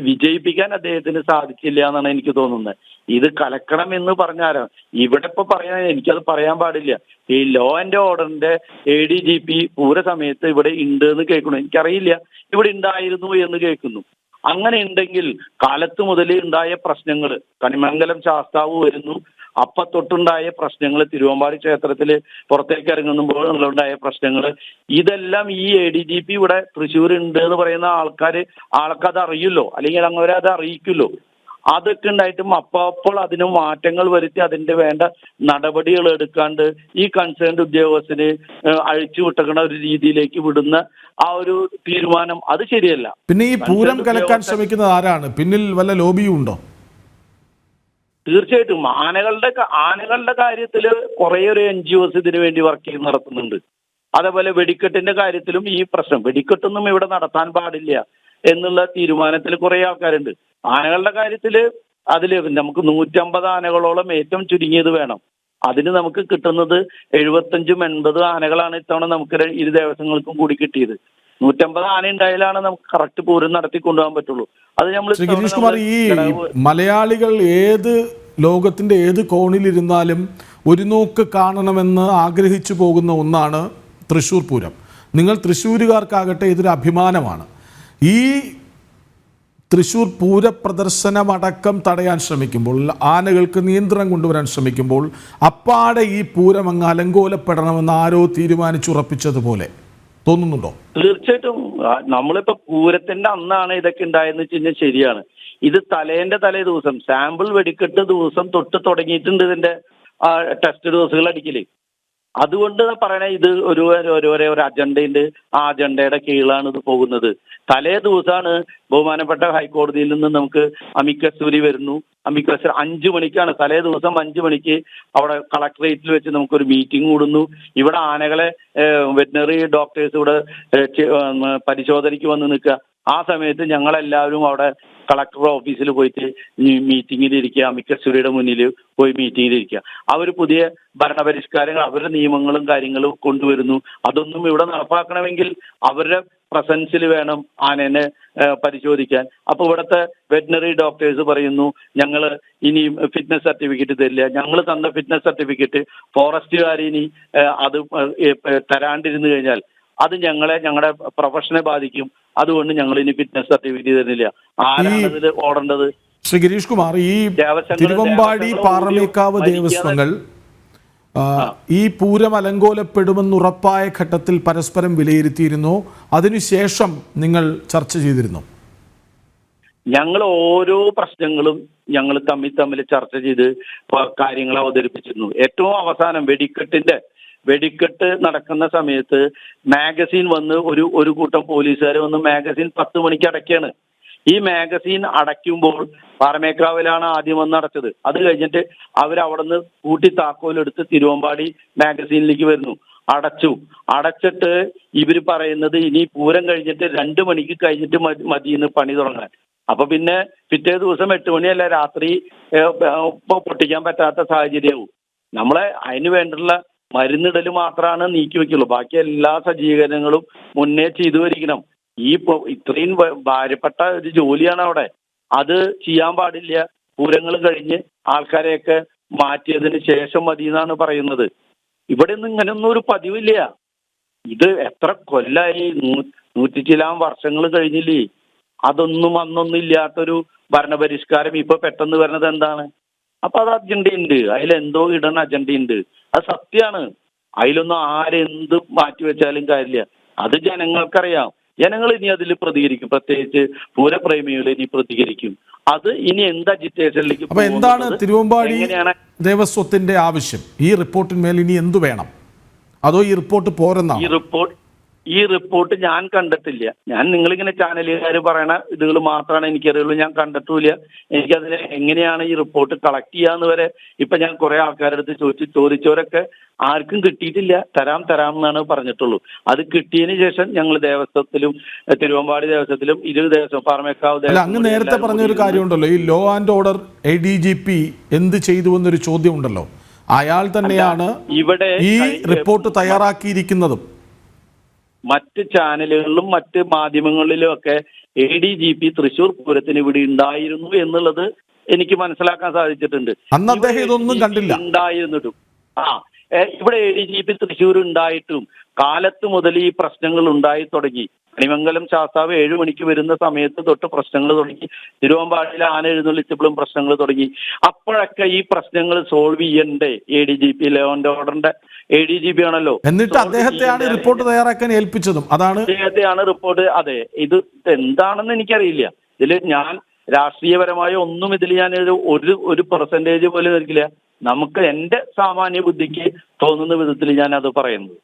വിജയിപ്പിക്കാൻ അദ്ദേഹത്തിന് സാധിച്ചില്ല എന്നാണ് എനിക്ക് തോന്നുന്നത്. ഇത് കലക്കണം എന്ന് പറഞ്ഞാലോ ഇവിടെ ഇപ്പൊ പറയാൻ എനിക്കത് പറയാൻ പാടില്ല. ഈ ലോ ആൻഡ് ഓർഡറിന്റെ ADGP പൂര സമയത്ത് ഇവിടെ ഉണ്ട് എന്ന് കേൾക്കുന്നു. എനിക്കറിയില്ല ഇവിടെ ഉണ്ടായിരുന്നു എന്ന് കേൾക്കുന്നു. അങ്ങനെ ഉണ്ടെങ്കിൽ കാലത്ത് മുതലേ ഉണ്ടായ പ്രശ്നങ്ങൾ, കണിമംഗലം ശാസ്താവ് വരുന്നു, തൊട്ടുണ്ടായ പ്രശ്നങ്ങൾ, തിരുവമ്പാടി ക്ഷേത്രത്തിൽ പുറത്തേക്ക് ഇറങ്ങുമ്പോൾ ഉണ്ടായ പ്രശ്നങ്ങൾ, ഇതെല്ലാം ഈ ADGP ഇവിടെ തൃശ്ശൂർ ഉണ്ട് എന്ന് പറയുന്ന ആൾക്കത് അറിയില്ലോ, അല്ലെങ്കിൽ അങ്ങനെ അത് അറിയിക്കുമല്ലോ. അതൊക്കെ ഉണ്ടായിട്ടും അപ്പോൾ അതിന് മാറ്റങ്ങൾ വരുത്തി അതിന്റെ വേണ്ട നടപടികൾ എടുക്കാണ്ട് ഈ കൺസേൺഡ് ഉദ്യോഗസ്ഥന് അഴിച്ചു വിട്ടക്കുന്ന ഒരു രീതിയിലേക്ക് വിടുന്ന ആ ഒരു തീരുമാനം അത് ശരിയല്ല. പിന്നെ ഈ പൂരം കലക്കാൻ ശ്രമിക്കുന്നത് ആരാണ്? പിന്നിൽ വല്ല ലോബിയും ഉണ്ടോ? തീർച്ചയായിട്ടും ആനകളുടെ കാര്യത്തിൽ കുറേയൊരു NGOs ഇതിനു വേണ്ടി വർക്ക് നടത്തുന്നുണ്ട്. അതേപോലെ വെടിക്കെട്ടിന്റെ കാര്യത്തിലും ഈ പ്രശ്നം, വെടിക്കെട്ടൊന്നും ഇവിടെ നടത്താൻ പാടില്ല എന്നുള്ള തീരുമാനത്തിൽ കുറെ ആൾക്കാരുണ്ട്. ആനകളുടെ കാര്യത്തിൽ നമുക്ക് 150 ആനകളോളം ഏറ്റവും ചുരുങ്ങിയത് വേണം. അതിന് നമുക്ക് കിട്ടുന്നത് 75-80 ആനകളാണ് ഇത്തവണ നമുക്ക് ഇരു ദേവസ്വങ്ങൾക്കും കൂടി കിട്ടിയത്. 150 ആന ഉണ്ടായാലാണ് നമുക്ക് കറക്റ്റ് പൂരം നടത്തി കൊണ്ടുപോകാൻ പറ്റുള്ളൂ. അത് നമ്മൾ ശ്രീ ഗിരീഷ് കുമാർ, ഈ മലയാളികൾ ഏത് ലോകത്തിൻ്റെ ഏത് കോണിലിരുന്നാലും ഒരു നോക്ക് കാണണമെന്ന് ആഗ്രഹിച്ചു പോകുന്ന ഒന്നാണ് തൃശ്ശൂർ പൂരം. നിങ്ങൾ തൃശ്ശൂരുകാർക്കാകട്ടെ ഇതൊരു അഭിമാനമാണ്. ഈ തൃശ്ശൂർ പൂര പ്രദർശനമടക്കം തടയാൻ ശ്രമിക്കുമ്പോൾ, ആനകൾക്ക് നിയന്ത്രണം കൊണ്ടുവരാൻ ശ്രമിക്കുമ്പോൾ അപ്പാടെ ഈ പൂരം അങ്ങ് അലങ്കോലപ്പെടണമെന്ന് ആരോ തീരുമാനിച്ചുറപ്പിച്ചതുപോലെ തോന്നുന്നുണ്ടോ? തീർച്ചയായിട്ടും. നമ്മളിപ്പോ പൂരത്തിന്റെ അന്നാണ് ഇതൊക്കെ ഉണ്ടായെന്ന് വെച്ച് കഴിഞ്ഞാൽ ശരിയാണ്. ഇത് തലേ ദിവസം സാമ്പിൾ വെടിക്കെട്ട് ദിവസം തൊട്ട് തുടങ്ങിയിട്ടുണ്ട് ഇതിന്റെ ടെസ്റ്റ് ഡോസുകൾ അടിക്കല്. അതുകൊണ്ട് പറയണേ, ഇത് ഒരു അജണ്ടയുണ്ട്. ആ അജണ്ടയുടെ കീഴിലാണ് ഇത് പോകുന്നത്. തലേ ദിവസമാണ് ബഹുമാനപ്പെട്ട ഹൈക്കോടതിയിൽ നിന്ന് നമുക്ക് അമിക്കസ് ക്യൂറി വരുന്നു. അമിക്കസ് 5 മണിക്കാണ്, തലേ ദിവസം 5 മണിക്ക് അവിടെ കളക്ടറേറ്റിൽ വെച്ച് നമുക്കൊരു മീറ്റിംഗ് കൂടുന്നു. ഇവിടെ ആനകളെ വെറ്റിനറി ഡോക്ടേഴ്സ് ഇവിടെ പരിശോധനയ്ക്ക് വന്ന് നിൽക്കുക. ആ സമയത്ത് ഞങ്ങളെല്ലാവരും അവിടെ കളക്ടർ ഓഫീസിൽ പോയിട്ട് മീറ്റിങ്ങിലിരിക്കുക, അമിക്കസ് ക്യൂറിയുടെ മുന്നിൽ പോയി മീറ്റിങ്ങിലിരിക്കുക. അവർ പുതിയ ഭരണപരിഷ്കാരങ്ങൾ, അവരുടെ നിയമങ്ങളും കാര്യങ്ങളും കൊണ്ടുവരുന്നു. അതൊന്നും ഇവിടെ നടപ്പാക്കണമെങ്കിൽ അവരുടെ പ്രസൻസിൽ വേണം ആനേനെ പരിശോധിക്കാൻ. അപ്പോൾ ഇവിടുത്തെ വെറ്റിനറി ഡോക്ടേഴ്സ് പറയുന്നു, ഞങ്ങൾ ഇനി ഫിറ്റ്നസ് സർട്ടിഫിക്കറ്റ് തരില്ല. ഞങ്ങൾ തന്ന ഫിറ്റ്നസ് സർട്ടിഫിക്കറ്റ് ഫോറസ്റ്റുകാർ ഇനി അത് തരാണ്ടിരുന്നു കഴിഞ്ഞാൽ അത് ഞങ്ങളുടെ പ്രൊഫഷനെ ബാധിക്കും. അതുകൊണ്ട് ഞങ്ങൾ ഇനി ഫിറ്റ്നസ് സർട്ടിഫിക്കറ്റ് തരുന്നില്ല. ആരാണ് ഇതിൽ ഓടേണ്ടത്? ശ്രീ ഗിരീഷ് കുമാർ, ഈ തിരുവമ്പാടി പാറമേക്കാവ് ദേവസ്വങ്ങൾ ഈ പൂരം അലങ്കോലപ്പെടുമെന്ന് ഉറപ്പായ ഘട്ടത്തിൽ പരസ്പരം വിലയിരുത്തിയിരുന്നു. അതിനുശേഷം നിങ്ങൾ ചർച്ച ചെയ്തിരുന്നു? ഞങ്ങൾ ഓരോ പ്രശ്നങ്ങളും ഞങ്ങൾ തമ്മിൽ ചർച്ച ചെയ്ത് കാര്യങ്ങൾ അവതരിപ്പിച്ചിരുന്നു. ഏറ്റവും അവസാനം വെടിക്കെട്ട് നടക്കുന്ന സമയത്ത് മാഗസീൻ വന്ന് ഒരു കൂട്ടം പോലീസുകാർ വന്ന് മാഗസീൻ 10 മണിക്ക് അടയ്ക്കാണ്. ഈ മാഗസീൻ അടയ്ക്കുമ്പോൾ പാറമേക്കാവിലാണ് ആദ്യം വന്ന് അടച്ചത്. അത് കഴിഞ്ഞിട്ട് അവരവിടെ നിന്ന് കൂട്ടി താക്കോലെടുത്ത് തിരുവമ്പാടി മാഗസീനിലേക്ക് വരുന്നു. അടച്ചിട്ട് ഇവര് പറയുന്നത് ഇനി പൂരം കഴിഞ്ഞിട്ട് 2 മണിക്ക് കഴിഞ്ഞിട്ട് മതിയെന്ന് പണി തുടങ്ങാൻ. അപ്പൊ പിന്നെ പിറ്റേ ദിവസം 8 മണിയല്ല, രാത്രി പൊട്ടിക്കാൻ പറ്റാത്ത സാഹചര്യവും. നമ്മളെ അതിന് വേണ്ടിയുള്ള മരുന്നിടൽ മാത്രമാണ് നീക്കി വെക്കുള്ളൂ. ബാക്കി എല്ലാ സജ്ജീകരണങ്ങളും മുന്നേ ചെയ്തു വരിക്കണം. ഇത്രയും ഭാരപ്പെട്ട ഒരു ജോലിയാണ് അവിടെ. അത് ചെയ്യാൻ പാടില്ല. പൂരങ്ങൾ കഴിഞ്ഞ് ആൾക്കാരെയൊക്കെ മാറ്റിയതിന് ശേഷം മതി എന്നാണ് പറയുന്നത്. ഇവിടെ ഒന്നും ഇങ്ങനെയൊന്നും ഒരു പതിവില്ല. ഇത് എത്ര കൊല്ലായി, 100 ചില വർഷങ്ങൾ കഴിഞ്ഞില്ലേ? അതൊന്നും അന്നൊന്നും ഇല്ലാത്തൊരു ഭരണപരിഷ്കാരം ഇപ്പൊ പെട്ടെന്ന് വരുന്നത് എന്താണ്? അപ്പൊ അത് അജണ്ടയുണ്ട്, അതിലെന്തോ ഇടണ അജണ്ടയുണ്ട്. അത് സത്യമാണ്. അതിലൊന്നും ആരെന്ത് മാറ്റിവെച്ചാലും കാര്യമില്ല. അത് ജനങ്ങൾക്കറിയാം. ജനങ്ങൾ ഇനി അതിൽ പ്രതികരിക്കും. പ്രത്യേകിച്ച് പൂരപ്രേമികൾ ഇനി പ്രതികരിക്കും. അത് ഇനി എന്ത് അജിറ്റേഷനിലേക്ക്. അപ്പൊ എന്താണ് തിരുവമ്പാടി ദേവസ്വത്തിന്റെ ആവശ്യം? ഈ റിപ്പോർട്ടിന്മേൽ ഇനി എന്തു വേണം? അതോ ഈ റിപ്പോർട്ട് പോരെന്നാണ്? ഈ റിപ്പോർട്ട് ഞാൻ കണ്ടിട്ടില്ല. നിങ്ങളിങ്ങനെ ചാനലുകാർ പറയണ ഇതുകൾ മാത്രമാണ് എനിക്കറിയുള്ളൂ. ഞാൻ കണ്ടിട്ടില്ല. എനിക്കതിന് എങ്ങനെയാണ് ഈ റിപ്പോർട്ട് കളക്ട് ചെയ്യാന്ന് വരെ ഇപ്പൊ ഞാൻ കുറെ ആൾക്കാരുടെ അടുത്ത് ചോദിച്ചവരൊക്കെ ആർക്കും കിട്ടിയിട്ടില്ല. തരാം എന്നാണ് പറഞ്ഞിട്ടുള്ളൂ. അത് കിട്ടിയതിന് ശേഷം ഞങ്ങൾ ദേവസ്വത്തിലും തിരുവമ്പാടി ദേവസ്വത്തിലും ദേവസ്വം പാറമേക്കാവ് അങ്ങ് നേരത്തെ പറഞ്ഞൊരു കാര്യമുണ്ടല്ലോ, ഈ ലോ ആൻഡ് ഓർഡർ ADGP എന്ത് ചെയ്തു എന്നൊരു ചോദ്യം ഉണ്ടല്ലോ. അയാൾ തന്നെയാണ് ഇവിടെ ഈ റിപ്പോർട്ട് തയ്യാറാക്കിയിരിക്കുന്നതും. മറ്റ് ചാനലുകളിലും മറ്റ് മാധ്യമങ്ങളിലും ഒക്കെ ADGP തൃശ്ശൂർ പൂരത്തിന് ഇവിടെ ഉണ്ടായിരുന്നു എന്നുള്ളത് എനിക്ക് മനസ്സിലാക്കാൻ സാധിച്ചിട്ടുണ്ട്. അന്ന് അദ്ദേഹം ഇതൊന്നും കണ്ടില്ല. ഉണ്ടായിരുന്നിട്ടും ഇവിടെ ADGP തൃശ്ശൂർ ഉണ്ടായിട്ടും കാലത്ത് മുതൽ ഈ പ്രശ്നങ്ങൾ ഉണ്ടായി തുടങ്ങി. മണിമംഗലം ശാസ്താവ് 7 മണിക്ക് വരുന്ന സമയത്ത് തൊട്ട് പ്രശ്നങ്ങൾ തുടങ്ങി. തിരുവമ്പാടിയിൽ ആന എഴുന്നള്ളിച്ചപ്പോഴും പ്രശ്നങ്ങൾ തുടങ്ങി. അപ്പോഴൊക്കെ ഈ പ്രശ്നങ്ങൾ സോൾവ് ചെയ്യണ്ടേ ADGP? ലോ ആൻഡ് ഓർഡറിന്റെ ADGP ആണല്ലോ. എന്നിട്ട് അദ്ദേഹത്തെയാണ് റിപ്പോർട്ട് തയ്യാറാക്കാൻ ഏൽപ്പിച്ചതും. അദ്ദേഹത്തെയാണ് റിപ്പോർട്ട്. അതെ, ഇത് എന്താണെന്ന് എനിക്കറിയില്ല. ഇതിൽ ഞാൻ രാഷ്ട്രീയപരമായ ഒന്നും ഇതിൽ ഞാൻ ഒരു പെർസെന്റേജ് പോലും നൽകില്ല. നമുക്ക് എന്റെ സാമാന്യ ബുദ്ധിക്ക് തോന്നുന്ന വിധത്തിൽ ഞാൻ അത് പറയുന്നത്.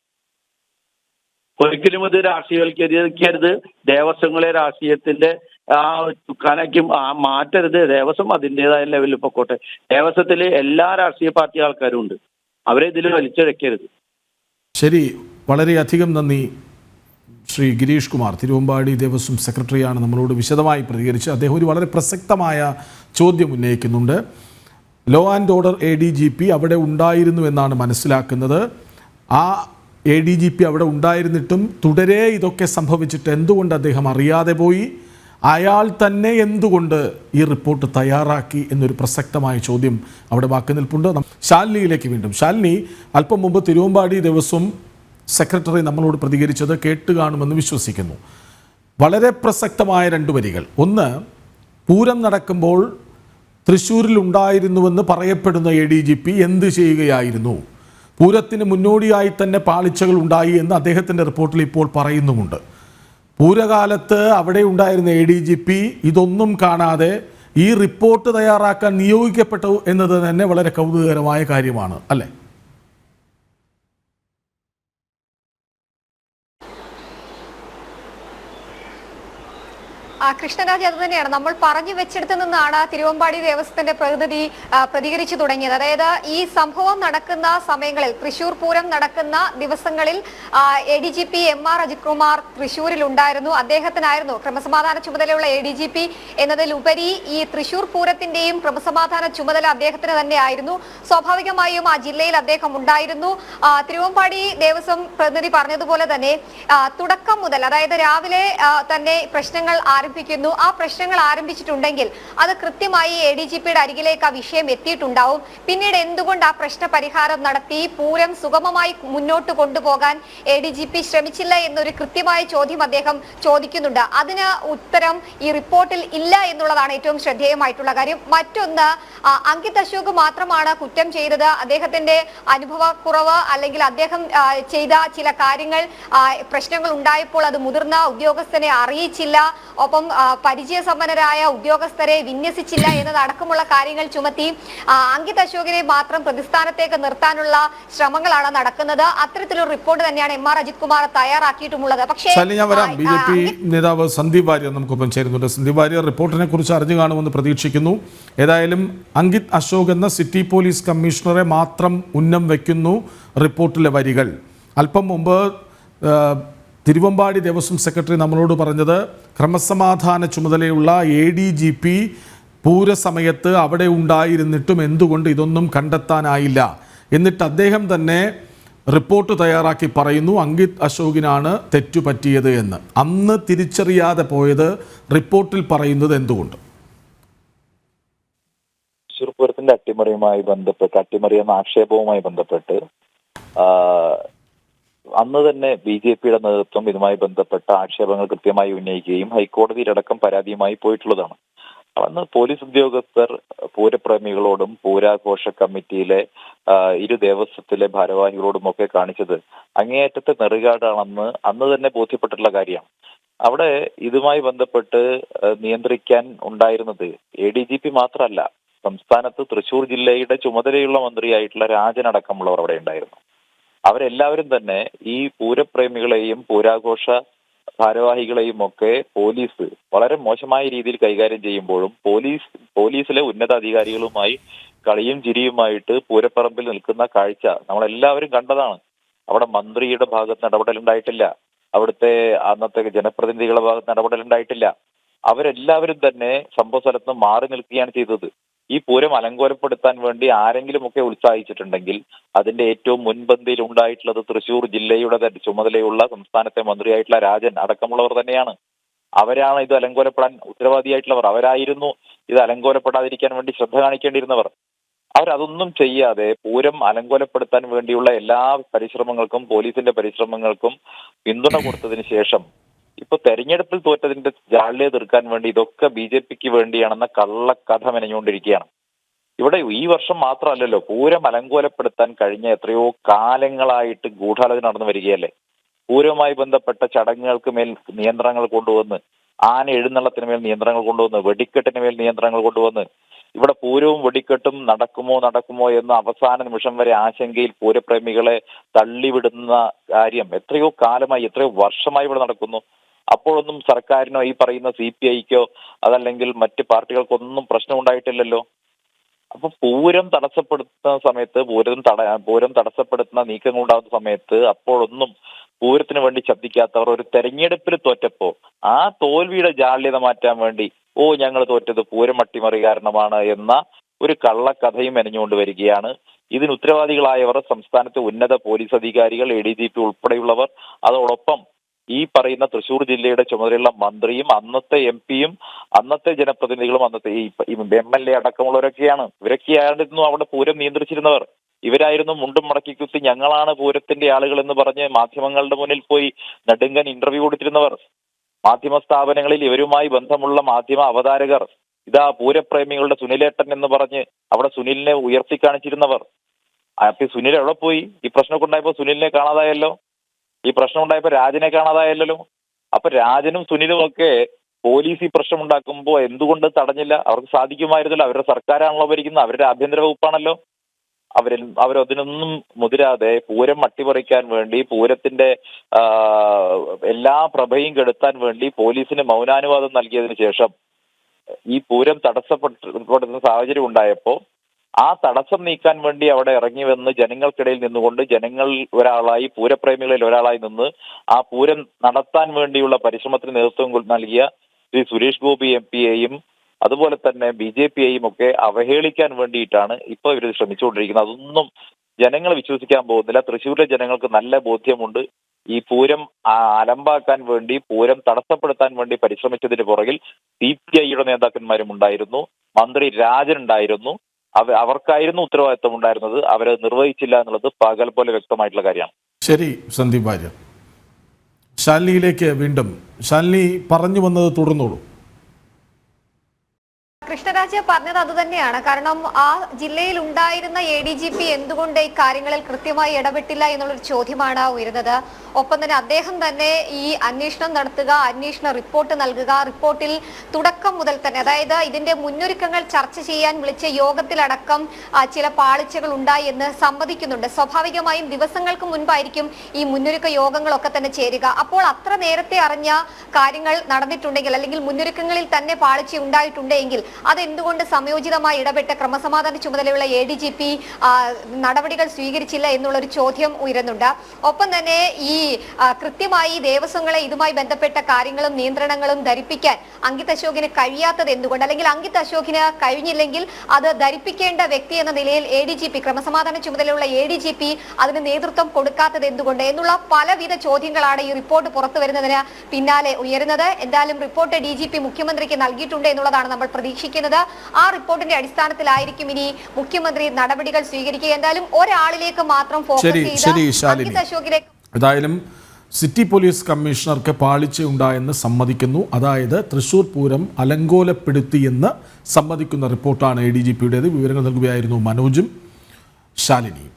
ഒരിക്കലും ഇത് രാഷ്ട്രീയവൽക്കരിക്കരുത്. ദേവസ്വങ്ങളെ രാഷ്ട്രീയത്തിന്റെ ചുക്കാനയ്ക്കും മാറ്റരുത്. ദേവസ്വം അതിൻ്റെതായ ലെവലിൽ പൊക്കോട്ടെ. ദേവസ്വത്തില് എല്ലാ രാഷ്ട്രീയ പാർട്ടി ആൾക്കാരും ഉണ്ട്. അവരെ ഇതിൽ വലിച്ചിഴക്കരുത്. ശരി, വളരെയധികം നന്ദി ശ്രീ ഗിരീഷ് കുമാർ. തിരുവമ്പാടി ദേവസ്വം സെക്രട്ടറിയാണ് നമ്മളോട് വിശദമായി പ്രതികരിച്ച്. അദ്ദേഹം ഒരു വളരെ പ്രസക്തമായ ചോദ്യം ഉന്നയിക്കുന്നുണ്ട്. ലോ ആൻഡ് ഓർഡർ ADGP അവിടെ ഉണ്ടായിരുന്നു എന്നാണ് മനസ്സിലാക്കുന്നത്. ആ ADGP അവിടെ ഉണ്ടായിരുന്നിട്ടും തുടരെ ഇതൊക്കെ സംഭവിച്ചിട്ട് എന്തുകൊണ്ട് അദ്ദേഹം അറിയാതെ പോയി? അയാൾ തന്നെ എന്തുകൊണ്ട് ഈ റിപ്പോർട്ട് തയ്യാറാക്കി എന്നൊരു പ്രസക്തമായ ചോദ്യം അവിടെ ബാക്കി നിൽപ്പുണ്ട്. ശാലിനിയിലേക്ക് വീണ്ടും. ശാലിനി, അല്പം മുമ്പ് തിരുവമ്പാടി ദേവസ്വം സെക്രട്ടറി നമ്മളോട് പ്രതികരിച്ചത് കേട്ട് കാണുമെന്ന് വിശ്വസിക്കുന്നു. വളരെ പ്രസക്തമായ 2 വരികൾ. ഒന്ന്, പൂരം നടക്കുമ്പോൾ തൃശ്ശൂരിൽ ഉണ്ടായിരുന്നുവെന്ന് പറയപ്പെടുന്ന ADGP എന്ത് ചെയ്യുകയായിരുന്നു? പൂരത്തിന് മുന്നോടിയായി തന്നെ പാളിച്ചകൾ ഉണ്ടായി എന്ന് അദ്ദേഹത്തിൻ്റെ റിപ്പോർട്ടിൽ ഇപ്പോൾ പറയുന്നുമുണ്ട്. പൂരകാലത്ത് അവിടെ ഉണ്ടായിരുന്ന ADGP ഇതൊന്നും കാണാതെ ഈ റിപ്പോർട്ട് തയ്യാറാക്കാൻ നിയോഗിക്കപ്പെട്ടു എന്നത് തന്നെ വളരെ കൗതുകകരമായ കാര്യമാണ്, അല്ലേ? കൃഷ്ണരാജ്, അത് തന്നെയാണ് നമ്മൾ പറഞ്ഞു വെച്ചെടുത്ത് നിന്നാണ് തിരുവമ്പാടി ദേവസ്വത്തിന്റെ പ്രതിനിധി പ്രതികരിച്ചു തുടങ്ങിയത്. അതായത് ഈ സംഭവം നടക്കുന്ന സമയങ്ങളിൽ, തൃശൂർ പൂരം നടക്കുന്ന ദിവസങ്ങളിൽ ADGP MR അജിത് കുമാർ തൃശ്ശൂരിൽ ഉണ്ടായിരുന്നു. അദ്ദേഹത്തിനായിരുന്നു ക്രമസമാധാന ചുമതലയുള്ള ADGP എന്നതിലുപരി ഈ തൃശൂർ പൂരത്തിന്റെയും ക്രമസമാധാന ചുമതല അദ്ദേഹത്തിന് തന്നെയായിരുന്നു. സ്വാഭാവികമായും ആ ജില്ലയിൽ അദ്ദേഹം ഉണ്ടായിരുന്നു. തിരുവമ്പാടി ദേവസ്വം പ്രതിനിധി പറഞ്ഞതുപോലെ തന്നെ തുടക്കം മുതൽ, അതായത് രാവിലെ തന്നെ പ്രശ്നങ്ങൾ ആരംഭിക്കുന്നു. ആ പ്രശ്നങ്ങൾ ആരംഭിച്ചിട്ടുണ്ടെങ്കിൽ അത് കൃത്യമായി ADGPയുടെ അരികിലേക്ക് ആ വിഷയം എത്തിയിട്ടുണ്ടാവും. പിന്നീട് എന്തുകൊണ്ട് ആ പ്രശ്ന പരിഹാരം നടത്തി പൂരം സുഗമമായി മുന്നോട്ട് കൊണ്ടുപോകാൻ ADGP ശ്രമിച്ചില്ല എന്നൊരു കൃത്യമായ ചോദ്യം അദ്ദേഹം ചോദിക്കുന്നുണ്ട്. അതിന് ഉത്തരം ഈ റിപ്പോർട്ടിൽ ഇല്ല എന്നുള്ളതാണ് ഏറ്റവും ശ്രദ്ധേയമായിട്ടുള്ള കാര്യം. മറ്റൊന്ന്, അങ്കിത് അശോക് മാത്രമാണ് കുറ്റം ചെയ്തത്. അദ്ദേഹത്തിന്റെ അനുഭവക്കുറവ് അല്ലെങ്കിൽ അദ്ദേഹം ചെയ്ത ചില കാര്യങ്ങൾ, പ്രശ്നങ്ങൾ ഉണ്ടായപ്പോൾ അത് മുതിർന്ന ഉദ്യോഗസ്ഥനെ അറിയിച്ചില്ല, ഒപ്പം പരിചയസമ്പന്നരായ ഉദ്യോഗസ്ഥരെ വിന്യസിച്ചില്ല എന്നതടക്കമുള്ള കാര്യങ്ങൾ ചുമത്തി അങ്കിത് അശോകിനെ മാത്രം പ്രതിസ്ഥാനത്തേക്ക് നിർത്താനുള്ള ശ്രമങ്ങളാണ് നടക്കുന്നത്. അത്തരത്തിലൊരു റിപ്പോർട്ട് തന്നെയാണ് MR അജിത് കുമാർ തയ്യാറാക്കിയിട്ടുമുള്ളത്. പക്ഷേ BJP നേതാവ് സന്ദീപ് വാര്യർ നമുക്കൊപ്പം ചേരുന്നുണ്ട്. സന്ദീപ് വാര്യർ, റിപ്പോർട്ടിനെ കുറിച്ച് അറിഞ്ഞു കാണുമെന്ന് പ്രതീക്ഷിക്കുന്നു. ഏതായാലും അങ്കിത് അശോക് എന്ന സിറ്റി പോലീസ് കമ്മീഷണറെ മാത്രം ഉന്നം വയ്ക്കുന്നു റിപ്പോർട്ടിലെ വരികൾ. അല്പം മുമ്പ് തിരുവമ്പാടി ദേവസ്വം സെക്രട്ടറി നമ്മളോട് പറഞ്ഞത് ക്രമസമാധാന ചുമതലയുള്ള ADGP പൂരസമയത്ത് അവിടെ ഉണ്ടായിരുന്നിട്ടും എന്തുകൊണ്ട് ഇതൊന്നും കണ്ടെത്താനായില്ല. എന്നിട്ട് അദ്ദേഹം തന്നെ റിപ്പോർട്ട് തയ്യാറാക്കി പറയുന്നു അങ്കിത് അശോകിനാണ് തെറ്റുപറ്റിയത് എന്ന്. അന്ന് തിരിച്ചറിയാതെ പോയത് റിപ്പോർട്ടിൽ പറയുന്നത് എന്തുകൊണ്ട്? തൃശ്ശൂർ പൂരത്തിന്റെ അട്ടിമറിയുമായി ബന്ധപ്പെട്ട്, അട്ടിമറി എന്ന ആക്ഷേപവുമായി ബന്ധപ്പെട്ട് അന്ന് തന്നെ BJPയുടെ നേതൃത്വം ഇതുമായി ബന്ധപ്പെട്ട ആക്ഷേപങ്ങൾ കൃത്യമായി ഉന്നയിക്കുകയും ഹൈക്കോടതിയിലടക്കം പരാതിയുമായി പോയിട്ടുള്ളതാണ്. അന്ന് പോലീസ് ഉദ്യോഗസ്ഥർ പൂരപ്രേമികളോടും പൂരാഘോഷ കമ്മിറ്റിയിലെ ഇരു ദേവസ്വത്തിലെ ഭാരവാഹികളോടും ഒക്കെ കാണിച്ചത് അങ്ങേയറ്റത്തെ നെറുകാടാണെന്ന് അന്ന് തന്നെ ബോധ്യപ്പെട്ടിട്ടുള്ള കാര്യമാണ്. അവിടെ ഇതുമായി ബന്ധപ്പെട്ട് നിയന്ത്രിക്കാൻ ഉണ്ടായിരുന്നത് ADGP മാത്രമല്ല, സംസ്ഥാനത്ത് തൃശൂർ ജില്ലയുടെ ചുമതലയുള്ള മന്ത്രിയായിട്ടുള്ള രാജൻ അടക്കമുള്ളവർ അവിടെ ഉണ്ടായിരുന്നു. അവരെല്ലാവരും തന്നെ ഈ പൂരപ്രേമികളെയും പൂരാഘോഷ ഭാരവാഹികളെയും ഒക്കെ പോലീസ് വളരെ മോശമായ രീതിയിൽ കൈകാര്യം ചെയ്യുമ്പോഴും പോലീസിലെ ഉന്നത അധികാരികളുമായി കളിയും ചിരിയുമായിട്ട് പൂരപ്പറമ്പിൽ നിൽക്കുന്ന കാഴ്ച നമ്മളെല്ലാവരും കണ്ടതാണ്. അവിടെ മന്ത്രിയുടെ ഭാഗത്ത് ഇടപെടലുണ്ടായിട്ടില്ല, അവിടുത്തെ അന്നത്തെ ജനപ്രതിനിധികളുടെ ഭാഗത്ത് ഇടപെടലുണ്ടായിട്ടില്ല. അവരെല്ലാവരും തന്നെ സംഭവ സ്ഥലത്ത് മാറി നിൽക്കുകയാണ് ചെയ്തത്. ഈ പൂരം അലങ്കോലപ്പെടുത്താൻ വേണ്ടി ആരെങ്കിലുമൊക്കെ ഉത്സാഹിച്ചിട്ടുണ്ടെങ്കിൽ അതിന്റെ ഏറ്റവും മുൻപന്തിയിൽ ഉണ്ടായിട്ടുള്ളത് തൃശൂർ ജില്ലയുടെ ചുമതലയുള്ള സംസ്ഥാനത്തെ മന്ത്രിയായിട്ടുള്ള രാജൻ അടക്കമുള്ളവർ തന്നെയാണ്. അവരാണ് ഇത് അലങ്കോലപ്പെടാൻ ഉത്തരവാദിയായിട്ടുള്ളവർ. അവരായിരുന്നു ഇത് അലങ്കോലപ്പെടാതിരിക്കാൻ വേണ്ടി ശ്രദ്ധ കാണിക്കേണ്ടിയിരുന്നവർ. അവരതൊന്നും ചെയ്യാതെ പൂരം അലങ്കോലപ്പെടുത്താൻ വേണ്ടിയുള്ള എല്ലാ പരിശ്രമങ്ങൾക്കും, പോലീസിന്റെ പരിശ്രമങ്ങൾക്കും പിന്തുണ കൊടുത്തതിന് ശേഷം ഇപ്പൊ തെരഞ്ഞെടുപ്പിൽ തോറ്റതിന്റെ ജാള്യത തീർക്കാൻ വേണ്ടി ഇതൊക്കെ BJPക്ക് വേണ്ടിയാണെന്ന കള്ളക്കഥ മെനഞ്ഞുകൊണ്ടിരിക്കുകയാണ്. ഇവിടെ ഈ വർഷം മാത്രമല്ലല്ലോ, പൂരം അലങ്കോലപ്പെടുത്താൻ കഴിഞ്ഞ എത്രയോ കാലങ്ങളായിട്ട് ഗൂഢാലോചന നടന്നു വരികയല്ലേ. പൂരവുമായി ബന്ധപ്പെട്ട ചടങ്ങുകൾക്ക് മേൽ നിയന്ത്രണങ്ങൾ കൊണ്ടുവന്ന്, ആന എഴുന്നള്ളത്തിന് മേൽ നിയന്ത്രണങ്ങൾ കൊണ്ടുവന്ന്, വെടിക്കെട്ടിന് മേൽ നിയന്ത്രണങ്ങൾ കൊണ്ടുവന്ന്, ഇവിടെ പൂരവും വെടിക്കെട്ടും നടക്കുമോ എന്ന അവസാന നിമിഷം വരെ ആശങ്കയിൽ പൂരപ്രേമികളെ തള്ളിവിടുന്ന കാര്യം എത്രയോ കാലമായി, എത്രയോ വർഷമായി ഇവിടെ നടക്കുന്നു. അപ്പോഴൊന്നും സർക്കാരിനോ ഈ പറയുന്ന CPIക്കോ അതല്ലെങ്കിൽ മറ്റ് പാർട്ടികൾക്കൊന്നും പ്രശ്നം ഉണ്ടായിട്ടില്ലല്ലോ. അപ്പൊ പൂരം തടസ്സപ്പെടുത്തുന്ന സമയത്ത്, പൂരം തടസ്സപ്പെടുത്തുന്ന നീക്കങ്ങൾ ഉണ്ടാകുന്ന സമയത്ത് അപ്പോഴൊന്നും പൂരത്തിന് വേണ്ടി ശബ്ദിക്കാത്തവർ ഒരു തെരഞ്ഞെടുപ്പിൽ തോറ്റപ്പോ ആ തോൽവിയുടെ ജാള്യത മാറ്റാൻ വേണ്ടി ഞങ്ങൾ തോറ്റത് പൂരം അട്ടിമറി കാരണമാണ് എന്ന ഒരു കള്ളക്കഥയും മെനഞ്ഞുകൊണ്ട് വരികയാണ്. ഇതിന് ഉത്തരവാദികളായവർ സംസ്ഥാനത്തെ ഉന്നത പോലീസ് അധികാരികൾ, ADGP ഉൾപ്പെടെയുള്ളവർ, അതോടൊപ്പം ഈ പറയുന്ന തൃശ്ശൂർ ജില്ലയുടെ ചുമതലയുള്ള മന്ത്രിയും അന്നത്തെ MP-യും അന്നത്തെ ജനപ്രതിനിധികളും അന്നത്തെ ഈ MLA അടക്കമുള്ളവരൊക്കെയാണ്. ഇവരൊക്കെയായിരുന്നു അവിടെ പൂരം നിയന്ത്രിച്ചിരുന്നവർ. ഇവരായിരുന്നു മുണ്ടും മടക്കി കുത്തി ഞങ്ങളാണ് പൂരത്തിന്റെ ആളുകൾ എന്ന് പറഞ്ഞ് മാധ്യമങ്ങളുടെ മുന്നിൽ പോയി നെടുങ്കൻ ഇന്റർവ്യൂ കൊടുത്തിരുന്നവർ. മാധ്യമ സ്ഥാപനങ്ങളിൽ ഇവരുമായി ബന്ധമുള്ള മാധ്യമ അവതാരകർ, ഇതാ പൂരപ്രേമികളുടെ സുനിലേട്ടൻ എന്ന് പറഞ്ഞ് അവിടെ സുനിലിനെ ഉയർത്തി കാണിച്ചിരുന്നവർ. അപ്പൊ സുനിൽ എവിടെ പോയി? ഈ പ്രശ്നമൊക്കെ ഉണ്ടായപ്പോ സുനിലിനെ കാണാതായല്ലോ. ഈ പ്രശ്നം ഉണ്ടായപ്പോ രാജനെ കാണാതായല്ലോ. അപ്പൊ രാജനും സുനിലും ഒക്കെ പോലീസ് ഈ പ്രശ്നം ഉണ്ടാക്കുമ്പോൾ എന്തുകൊണ്ട് തടഞ്ഞില്ല? അവർക്ക് സാധിക്കുമായിരുന്നല്ലോ. അവരുടെ സർക്കാരാണല്ലോ ഭരിക്കുന്നത്, അവരുടെ ആഭ്യന്തര വകുപ്പാണല്ലോ. അവരതിനൊന്നും മുതിരാതെ പൂരം അട്ടിമറിക്കാൻ വേണ്ടി, പൂരത്തിന്റെ എല്ലാ പ്രഭയും കെടുത്താൻ വേണ്ടി പോലീസിന് മൗനാനുവാദം നൽകിയതിനു ശേഷം ഈ പൂരം തടസ്സപ്പെടുന്ന സാഹചര്യം ഉണ്ടായപ്പോ ആ തടസ്സം നീക്കാൻ വേണ്ടി അവിടെ ഇറങ്ങി വന്ന് ജനങ്ങൾക്കിടയിൽ നിന്നുകൊണ്ട് ജനങ്ങൾ ഒരാളായി, പൂരപ്രേമികളിൽ ഒരാളായി നിന്ന് ആ പൂരം നടത്താൻ വേണ്ടിയുള്ള പരിശ്രമത്തിന് നേതൃത്വം നൽകിയ ശ്രീ സുരേഷ് ഗോപി MP-യെയും അതുപോലെ തന്നെ BJP-യെയും ഒക്കെ അവഹേളിക്കാൻ വേണ്ടിയിട്ടാണ് ഇപ്പോൾ ഇവർ ശ്രമിച്ചുകൊണ്ടിരിക്കുന്നത്. അതൊന്നും ജനങ്ങൾ വിശ്വസിക്കാൻ പോകുന്നില്ല. തൃശ്ശൂരിലെ ജനങ്ങൾക്ക് നല്ല ബോധ്യമുണ്ട്. ഈ പൂരം അലമ്പാക്കാൻ വേണ്ടി, പൂരം തടസ്സപ്പെടുത്താൻ വേണ്ടി പരിശ്രമിച്ചതിന് പുറകിൽ CPI-യുടെ നേതാക്കന്മാരും ഉണ്ടായിരുന്നു, മന്ത്രി രാജൻ ഉണ്ടായിരുന്നു. അവർക്കായിരുന്നു ഉത്തരവാദിത്വം ഉണ്ടായിരുന്നത്. അവരത് നിർവഹിച്ചില്ല എന്നുള്ളത് പകൽ പോലെ വ്യക്തമായിട്ടുള്ള കാര്യമാണ്. ശരി സന്ദീപ് വാര്യർ. ശാലിനിയിലേക്ക് വീണ്ടും. ശാലിനി പറഞ്ഞു വന്നത് തുടർന്നോളൂ. കൃഷ്ണരാജ് പറഞ്ഞത് അതുതന്നെയാണ്. കാരണം ആ ജില്ലയിൽ ഉണ്ടായിരുന്ന ADGP എന്തുകൊണ്ട് ഈ കാര്യങ്ങളിൽ കൃത്യമായി ഇടപെട്ടില്ല എന്നുള്ളൊരു ചോദ്യമാണ് ഉയരുന്നത്. ഒപ്പം തന്നെ അദ്ദേഹം തന്നെ ഈ അന്വേഷണം നടത്തുക, അന്വേഷണ റിപ്പോർട്ട് നൽകുക, റിപ്പോർട്ടിൽ തുടക്കം മുതൽ തന്നെ, അതായത് ഇതിന്റെ മുന്നൊരുക്കങ്ങൾ ചർച്ച ചെയ്യാൻ വിളിച്ച യോഗത്തിലടക്കം ചില പാളിച്ചകൾ ഉണ്ടായി എന്ന് സമ്മതിക്കുന്നുണ്ട്. സ്വാഭാവികമായും ദിവസങ്ങൾക്ക് മുൻപായിരിക്കും ഈ മുന്നൊരുക്ക യോഗങ്ങളൊക്കെ തന്നെ ചേരുക. അപ്പോൾ അത്ര നേരത്തെ അറിഞ്ഞ കാര്യങ്ങൾ നടന്നിട്ടുണ്ടെങ്കിൽ, അല്ലെങ്കിൽ മുന്നൊരുക്കങ്ങളിൽ തന്നെ പാളിച്ച ഉണ്ടായിട്ടുണ്ടെങ്കിൽ അതെന്തുകൊണ്ട് സമയോചിതമായി ഇടപെട്ട ക്രമസമാധാന ചുമതലയുള്ള ADGP നടപടികൾ സ്വീകരിച്ചില്ല എന്നുള്ളൊരു ചോദ്യം ഉയരുന്നുണ്ട്. ഒപ്പം തന്നെ ഈ കൃത്യമായി ദേവസ്വങ്ങളെ ഇതുമായി ബന്ധപ്പെട്ട കാര്യങ്ങളും നിയന്ത്രണങ്ങളും ധരിപ്പിക്കാൻ അങ്കിത് അശോകിന് കഴിയാത്തത് എന്തുകൊണ്ട്, അല്ലെങ്കിൽ അങ്കിത് അശോകിന് കഴിഞ്ഞില്ലെങ്കിൽ അത് ധരിപ്പിക്കേണ്ട വ്യക്തി എന്ന നിലയിൽ ADGP, ക്രമസമാധാന ചുമതലയുള്ള ADGP അതിന് നേതൃത്വം കൊടുക്കാത്തത് എന്തുകൊണ്ട് എന്നുള്ള പലവിധ ചോദ്യങ്ങളാണ് ഈ റിപ്പോർട്ട് പുറത്തു വരുന്നതിന് പിന്നാലെ ഉയരുന്നത്. എന്തായാലും റിപ്പോർട്ട് DGP മുഖ്യമന്ത്രിക്ക് നൽകിയിട്ടുണ്ട് എന്നുള്ളതാണ് നമ്മൾ പ്രതീക്ഷിക്കുന്നത്. ആ റിപ്പോർട്ടിന്റെ അടിസ്ഥാനത്തിലായിരിക്കും ഇനി മുഖ്യമന്ത്രി നടപടികൾ സ്വീകരിക്കുക. എന്തായാലും ഒരാളിലേക്ക് മാത്രം ഫോക്കസ് ചെയ്ത് അങ്കിത് അശോകിലേക്ക്. ഏതായാലും സിറ്റി പോലീസ് കമ്മീഷണർക്ക് പാളിച്ചയുണ്ടായെന്ന് സമ്മതിക്കുന്നു. അതായത് തൃശ്ശൂർ പൂരം അലങ്കോലപ്പെടുത്തിയെന്ന് സമ്മതിക്കുന്ന റിപ്പോർട്ടാണ് ADGP-യുടേത്. വിവരങ്ങൾ നൽകുകയായിരുന്നു മനോജും ശാലിനിയും.